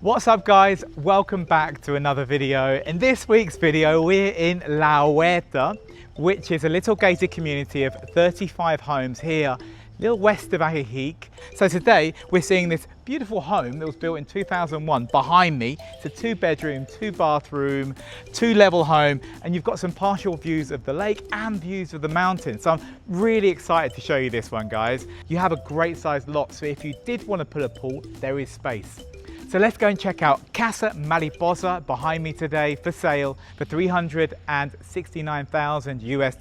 What's up guys, welcome back to another video. In this week's video we're in La Huerta, which is a little gated community of 35 homes here, a little west of Ajijic. So today we're seeing this beautiful home that was built in 2001 behind me. It's a 2-bedroom, 2-bathroom, 2-level home, and you've got some partial views of the lake and views of the mountains. So I'm really excited to show you this one, guys. You have a great sized lot, so if you did want to put a pool, there is space. So let's go and check out Casa Mariposa behind me today for sale for $369,000 US.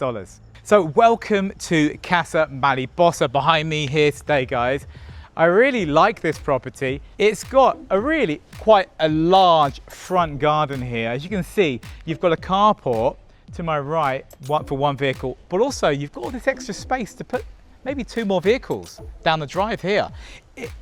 So welcome to Casa Mariposa behind me here today, guys. I really like this property. It's got quite a large front garden here. As you can see, you've got a carport to my right, one for one vehicle, but also you've got all this extra space to put maybe 2 more vehicles down the drive here.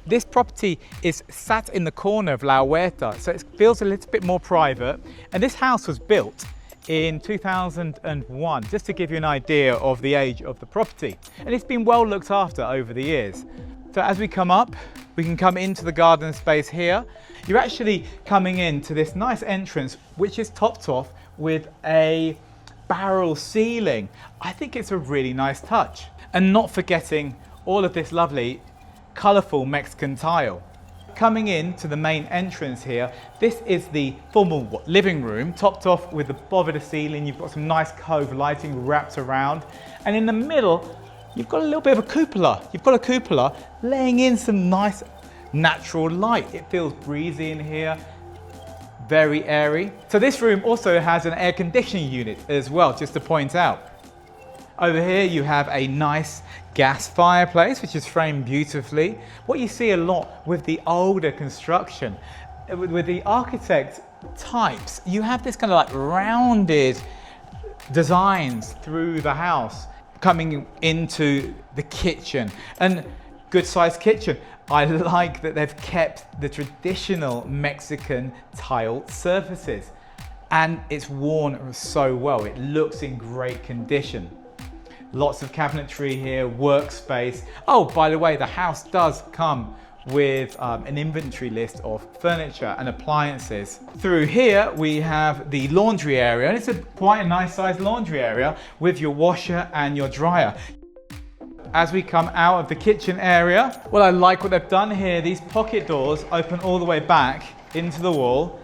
This property is sat in the corner of La Huerta, so it feels a little bit more private. And this house was built in 2001, just to give you an idea of the age of the property. And it's been well looked after over the years. So as we come up, we can come into the garden space here. You're actually coming into this nice entrance, which is topped off with a barrel ceiling. I think it's a really nice touch. And not forgetting all of this lovely, colourful Mexican tile. Coming in to the main entrance here, this is the formal living room, topped off with the boveda ceiling. You've got some nice cove lighting wrapped around. And in the middle, you've got a little bit of a cupola. You've got a cupola laying in some nice natural light. It feels breezy in here, very airy. So this room also has an air conditioning unit as well, just to point out. Over here you have a nice gas fireplace, which is framed beautifully. What you see a lot with the older construction, with the architect types, you have this kind of like rounded designs through the house coming into the kitchen. And good sized kitchen. I like that they've kept the traditional Mexican tiled surfaces, and it's worn so well. It looks in great condition. Lots of cabinetry here, workspace. Oh, by the way, the house does come with an inventory list of furniture and appliances. Through here, we have the laundry area, and it's quite a nice sized laundry area with your washer and your dryer. As we come out of the kitchen area, well, I like what they've done here. These pocket doors open all the way back into the wall,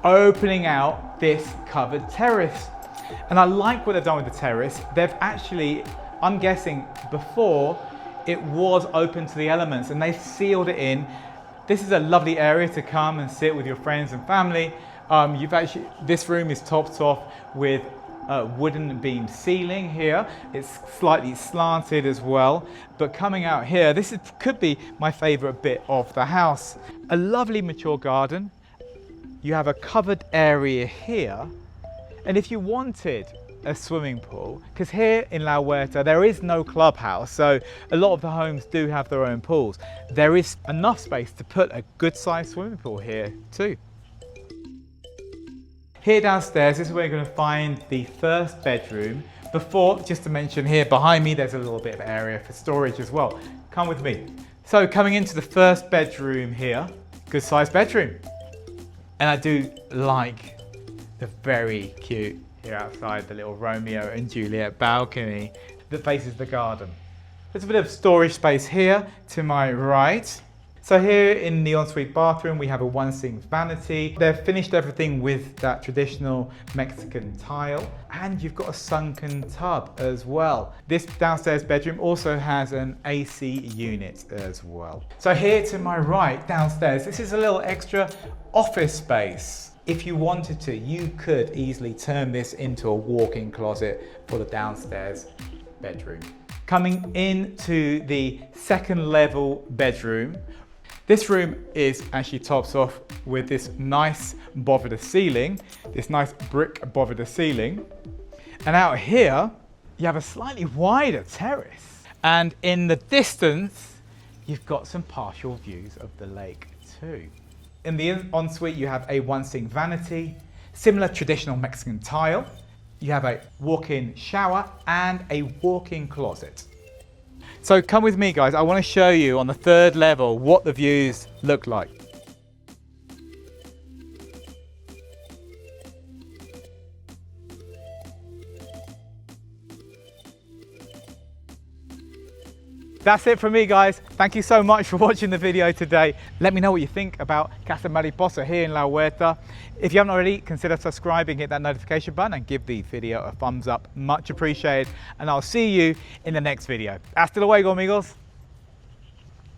opening out this covered terrace. And I like what they've done with the terrace. They've actually, I'm guessing before, it was open to the elements and they've sealed it in. This is a lovely area to come and sit with your friends and family. This room is topped off with wooden beam ceiling here. It's slightly slanted as well. But coming out here, could be my favorite bit of the house. A lovely mature garden. You have a covered area here. And if you wanted a swimming pool, because here in La Huerta there is no clubhouse, so a lot of the homes do have their own pools. There is enough space to put a good sized swimming pool here too. Here downstairs, this is where you're going to find the first bedroom. Before, just to mention here behind me, there's a little bit of area for storage as well. Come with me. So coming into the first bedroom here, good sized bedroom. And I do like the very cute here outside, the little Romeo and Juliet balcony that faces the garden. There's a bit of storage space here to my right. So here in the ensuite bathroom, we have a 1-sink vanity. They've finished everything with that traditional Mexican tile, and you've got a sunken tub as well. This downstairs bedroom also has an AC unit as well. So here to my right, downstairs, this is a little extra office space. If you wanted to, you could easily turn this into a walk-in closet for the downstairs bedroom. Coming into the second level bedroom, this room is actually topped off with this nice boveda ceiling, this nice brick boveda ceiling. And out here, you have a slightly wider terrace. And in the distance, you've got some partial views of the lake too. In the ensuite, you have a 1-sink vanity, similar traditional Mexican tile. You have a walk-in shower and a walk-in closet. So come with me, guys. I want to show you on the 3rd level what the views look like. That's it from me, guys. Thank you so much for watching the video today. Let me know what you think about Casa Mariposa here in La Huerta. If you haven't already, consider subscribing, hit that notification button and give the video a thumbs up. Much appreciated. And I'll see you in the next video. Hasta luego, amigos.